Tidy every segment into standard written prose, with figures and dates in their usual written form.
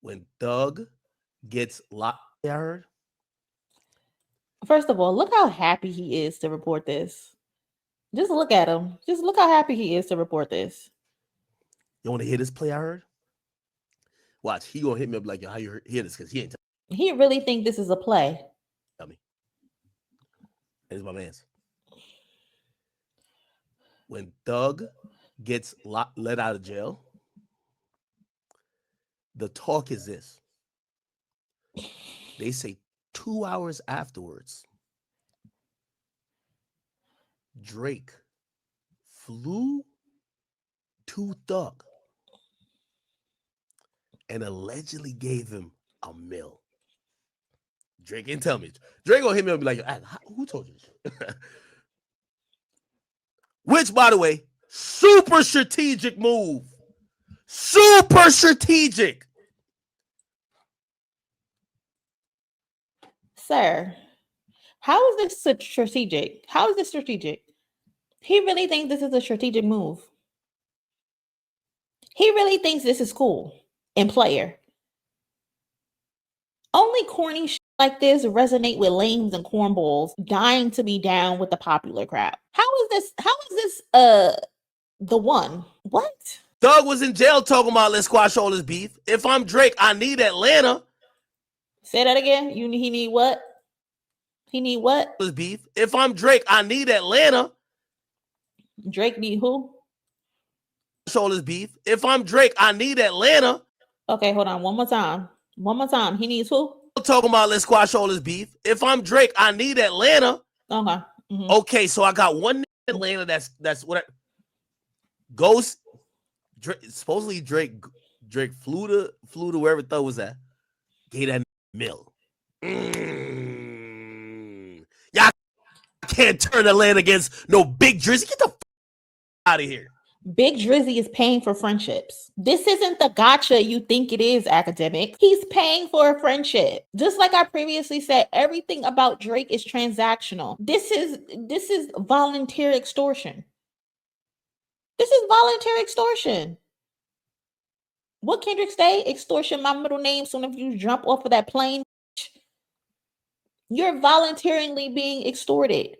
When Doug gets locked, I heard. First of all, look how happy he is to report this. Just look at him. Just look how happy he is to report this. You want to hear this play? I heard. Watch, he gonna hit me up like, yo, how you hear this? Because he ain't He really think this is a play. tell me. Here's my man's. When Doug gets let out of jail, the talk is this. They say 2 hours afterwards, Drake flew to Thug and allegedly gave him $1 million. Drake didn't tell me. Drake gonna hit me up and be like, who told you this? Which, by the way, super strategic move. Super strategic. Sir, how is this strategic? How is this strategic? He really thinks this is a strategic move. He really thinks this is cool and player. Only corny shit like this resonate with lames and cornballs dying to be down with the popular crowd. How is this the one? What? Doug was in jail talking about let's squash all this beef. If I'm Drake, I need Atlanta. Say that again. He need what? He need what? This beef. If I'm Drake, I need Atlanta. Drake need who? All this beef. If I'm Drake, I need Atlanta. Okay, hold on. One more time. One more time. He needs who? Talking about let's squash all this beef. If I'm Drake, I need Atlanta. Okay. Mm-hmm. Okay, so I got one in Atlanta. That's what Ghost. Supposedly Drake flew to wherever Thug was at. Gave that $1 million. Y'all can't turn Atlanta against no Big Drizzy. Get the out of here. Big Drizzy is paying for friendships. This isn't the gotcha you think it is, academic. He's paying for a friendship. Just like I previously said, everything about Drake is transactional. This is voluntary extortion. This is voluntary extortion. What Kendrick say? Extortion, my middle name. Soon if you jump off of that plane, you're voluntarily being extorted.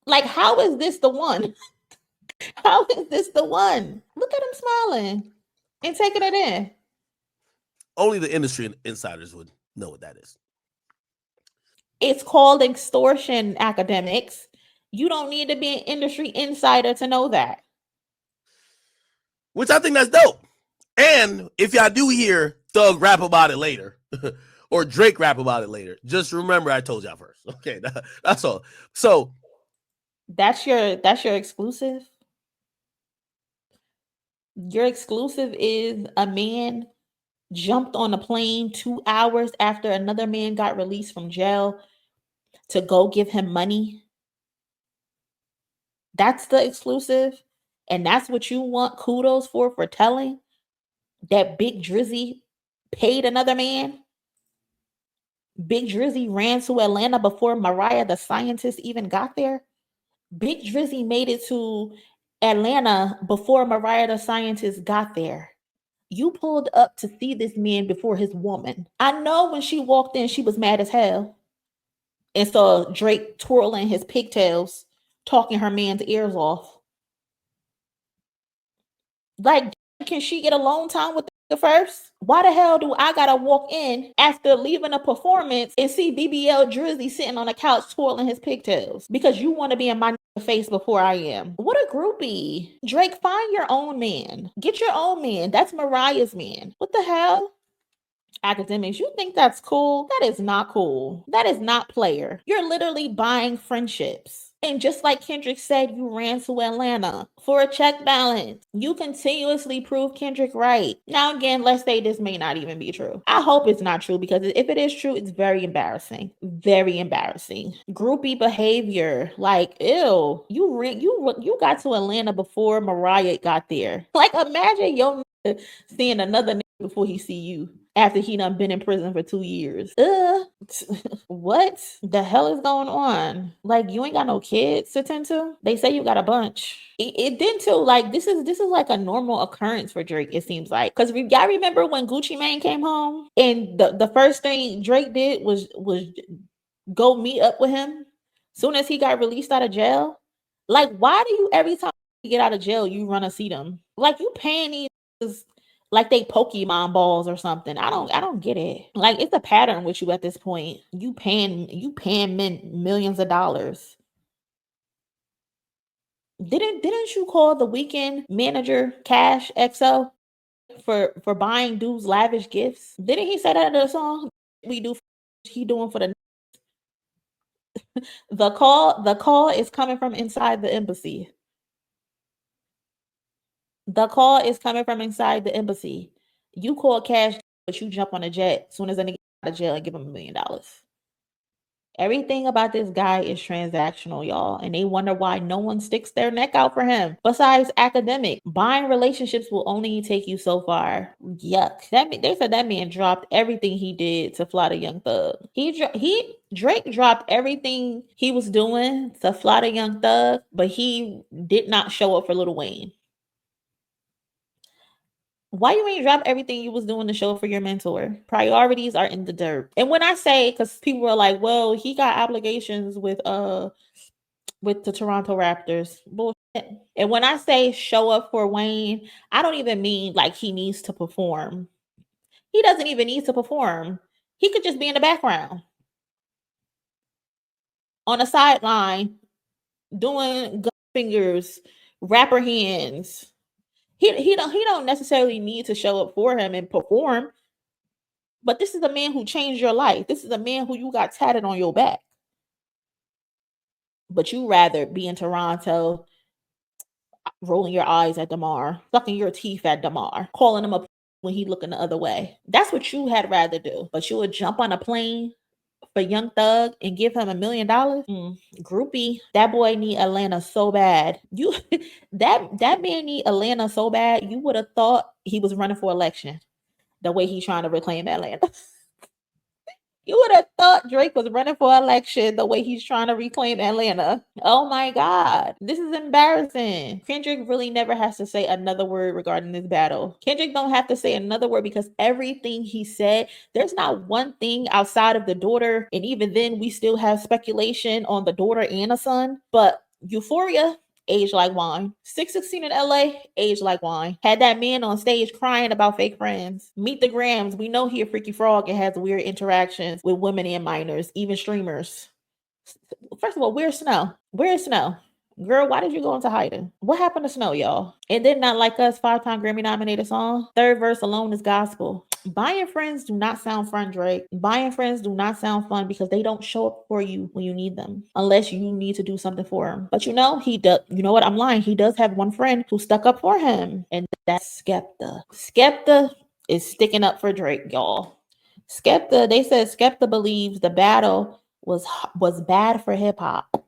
Like, how is this the one? How is this the one? Look at him smiling and taking it in. Only the industry insiders would know what that is. It's called extortion, academics. You don't need to be an industry insider to know that. Which I think that's dope. And if y'all do hear Thug rap about it later, or Drake rap about it later, just remember I told y'all first. Okay, that's all. So that's your exclusive. Your exclusive is a man jumped on a plane 2 hours after another man got released from jail to go give him money. That's the exclusive. And that's what you want kudos for telling that Big Drizzy paid another man. Big Drizzy ran to Atlanta before Mariah the Scientist even got there. Big Drizzy made it to Atlanta before Mariah the Scientist got there. You pulled up to see this man before his woman. I know when she walked in, she was mad as hell and saw Drake twirling his pigtails, talking her man's ears off. Like, can she get alone time with the first? Why the hell do I gotta walk in after leaving a performance and see BBL Drizzy sitting on a couch twirling his pigtails? Because you want to be in my face before I am. What a groupie. Drake, find your own man. Get your own man. That's Mariah's man. What the hell? Academics, you think that's cool? That is not cool. That is not player. You're literally buying friendships. And just like Kendrick said, you ran to Atlanta for a check balance. You continuously prove Kendrick right. Now, again, let's say this may not even be true. I hope it's not true, because if it is true, it's very embarrassing. Very embarrassing. Groupie behavior. Like, ew. You got to Atlanta before Mariah got there. Like, imagine your seeing another nigga before he see you. after he done been in prison for 2 years. What the hell is going on? Like, you ain't got no kids to tend to? They say you got a bunch. It did too. Like, this is like a normal occurrence for Drake, it seems like. Because y'all remember when Gucci Mane came home and the first thing Drake did was go meet up with him soon as he got released out of jail? Like, why do you every time you get out of jail you run to see them? Like, you paying these like they Pokemon balls or something. I don't get it. Like, it's a pattern with you at this point. You paying men millions of dollars. Didn't you call the Weeknd manager Cash XO for buying dudes lavish gifts? Didn't he say that in the song? We do he doing for the call is coming from inside the embassy. The call is coming from inside the embassy. You call Cash, but you jump on a jet as soon as a nigga out of jail and give him $1 million. Everything about this guy is transactional, y'all, and they wonder why no one sticks their neck out for him. Besides academic, buying relationships will only take you so far. Yuck. They said that man dropped everything he did to fly the Young Thug. Drake dropped everything he was doing to fly the Young Thug, but he did not show up for Lil Wayne. Why you ain't drop everything you was doing to show up for your mentor? Priorities are in the dirt. And when I say, because people are like, well, he got obligations with the Toronto Raptors. Bullshit. And when I say show up for Wayne, I don't even mean like he needs to perform. He doesn't even need to perform. He could just be in the background on the sideline doing gun fingers, rapper hands. He don't necessarily need to show up for him and perform. But this is a man who changed your life. This is a man who you got tatted on your back. But you rather be in Toronto, rolling your eyes at Damar, sucking your teeth at Damar, calling him up when he looking the other way. That's what you had rather do. But you would jump on a plane for Young Thug and give him $1 million? Groupie. That boy need Atlanta so bad. That man need Atlanta so bad. You would have thought he was running for election the way he's trying to reclaim Atlanta. You would have thought Drake was running for election the way he's trying to reclaim Atlanta. Oh my God. This is embarrassing. Kendrick really never has to say another word regarding this battle. Kendrick don't have to say another word because everything he said, there's not one thing outside of the daughter. And even then, we still have speculation on the daughter and a son. But Euphoria, age like wine. 616 in LA, age like wine. Had that man on stage crying about fake friends. Meet the Grams. We know he a freaky frog and has weird interactions with women and minors, even streamers. First of all, where's Snow? Where's Snow? Girl, why did you go into hiding? What happened to Snow, y'all? And then Not Like Us, 5-time Grammy nominated song. Third verse alone is gospel. Buying friends do not sound fun, Drake. Buying friends do not sound fun because they don't show up for you when you need them, unless you need to do something for them. But you know, he does. You know what? I'm lying. He does have one friend who stuck up for him, and that's Skepta. Skepta is sticking up for Drake, y'all. Skepta, they said Skepta believes the battle was bad for hip hop.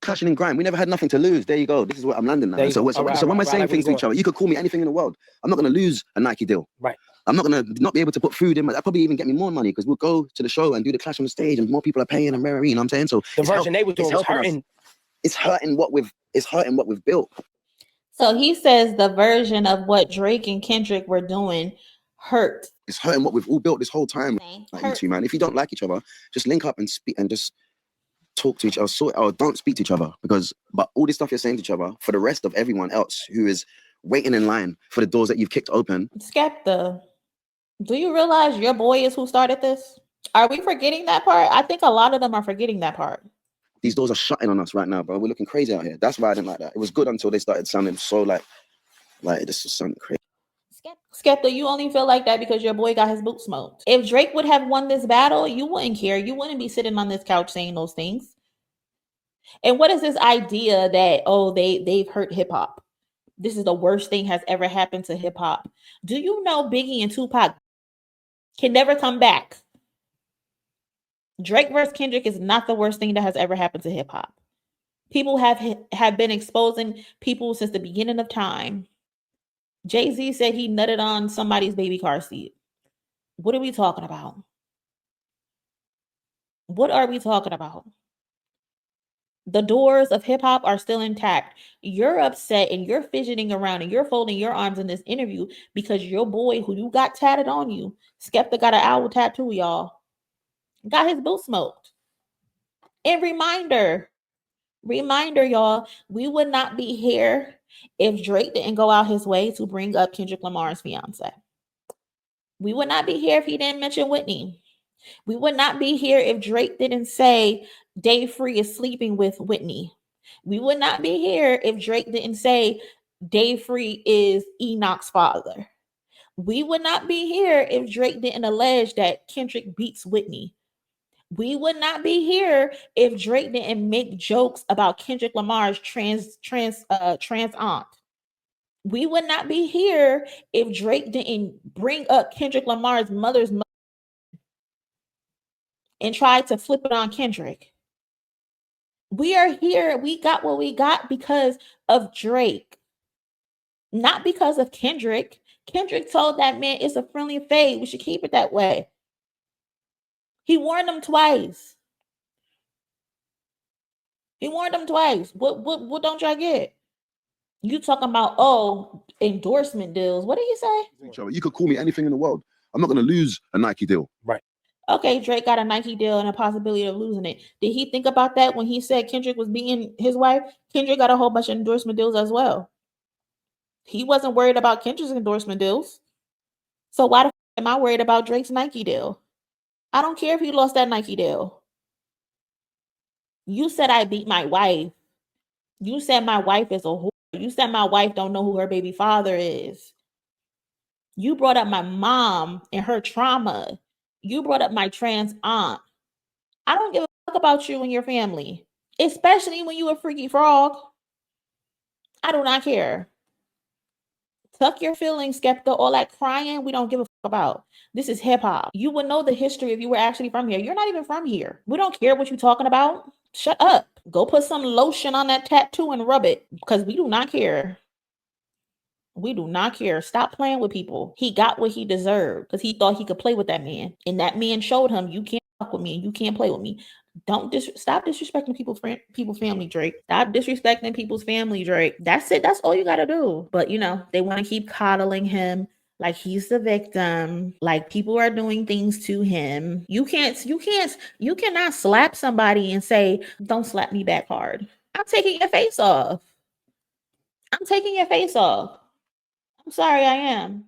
Clashing in grime. We never had nothing to lose. There you go. This is what I'm landing now. So when we're saying things to each other, you could call me anything in the world. I'm not going to lose a Nike deal. Right. I'm not going to not be able to put food in. That probably even get me more money because we'll go to the show and do the clash on the stage and more people are paying and you know what I'm saying? So the version they were doing was hurting. It's hurting what we've built. So he says the version of what Drake and Kendrick were doing hurt. It's hurting what we've all built this whole time. Like you two, man. If you don't like each other, just link up and speak and just talk to each other, or don't speak to each other, but all this stuff you're saying to each other for the rest of everyone else who is waiting in line for the doors that you've kicked open. Skepta, do you realize your boy is who started this? Are we forgetting that part? I think a lot of them are forgetting that part. These doors are shutting on us right now, bro. We're looking crazy out here. That's why I didn't like that. It was good until they started sounding so like this was something crazy. Skepta, you only feel like that because your boy got his boot smoked. If Drake would have won this battle, you wouldn't care. You wouldn't be sitting on this couch saying those things. And what is this idea that, oh, they've hurt hip hop? This is the worst thing has ever happened to hip hop. Do you know Biggie and Tupac can never come back? Drake versus Kendrick is not the worst thing that has ever happened to hip hop. People have been exposing people since the beginning of time. Jay-Z said he nutted on somebody's baby car seat. What are we talking about? What are we talking about? The doors of hip hop are still intact. You're upset and you're fidgeting around and you're folding your arms in this interview because your boy, who you got tatted on you, Skepta got an owl tattoo, y'all, got his boot smoked. And reminder, y'all, we would not be here if Drake didn't go out his way to bring up Kendrick Lamar's fiance. We would not be here if he didn't mention Whitney. We would not be here if Drake didn't say Dave Free is sleeping with Whitney. We would not be here if Drake didn't say Dave Free is Enoch's father. We would not be here if Drake didn't allege that Kendrick beats Whitney. We would not be here if Drake didn't make jokes about Kendrick Lamar's trans aunt. We would not be here if Drake didn't bring up Kendrick Lamar's mother's mother and tried to flip it on Kendrick. We are here. We got what we got because of Drake, not because of Kendrick. Kendrick told that man it's a friendly fade. We should keep it that way. He warned them twice. What don't y'all get? You talking about, endorsement deals. What did you say? You could call me anything in the world. I'm not going to lose a Nike deal. Right. Okay, Drake got a Nike deal and a possibility of losing it. Did he think about that when he said Kendrick was beating his wife? Kendrick got a whole bunch of endorsement deals as well. He wasn't worried about Kendrick's endorsement deals. So why the f am I worried about Drake's Nike deal? I don't care if he lost that Nike deal. You said I beat my wife. You said my wife is a whore. You said my wife don't know who her baby father is. You brought up my mom and her trauma. You brought up my trans aunt. I don't give a fuck about you and your family, especially when you a freaky frog. I do not care. Tuck your feelings, Skepta. All that crying, we don't give a fuck about. This is hip hop. You would know the history if you were actually from here. You're not even from here. We don't care what you're talking about. Shut up. Go put some lotion on that tattoo and rub it because we do not care. We do not care. Stop playing with people. He got what he deserved because he thought he could play with that man. And that man showed him, you can't fuck with me and you can't play with me. Stop disrespecting people's family, Drake. Stop disrespecting people's family, Drake. That's it. That's all you got to do. But, they want to keep coddling him like he's the victim, like people are doing things to him. You cannot slap somebody and say, don't slap me back hard. I'm taking your face off. I'm sorry, I am.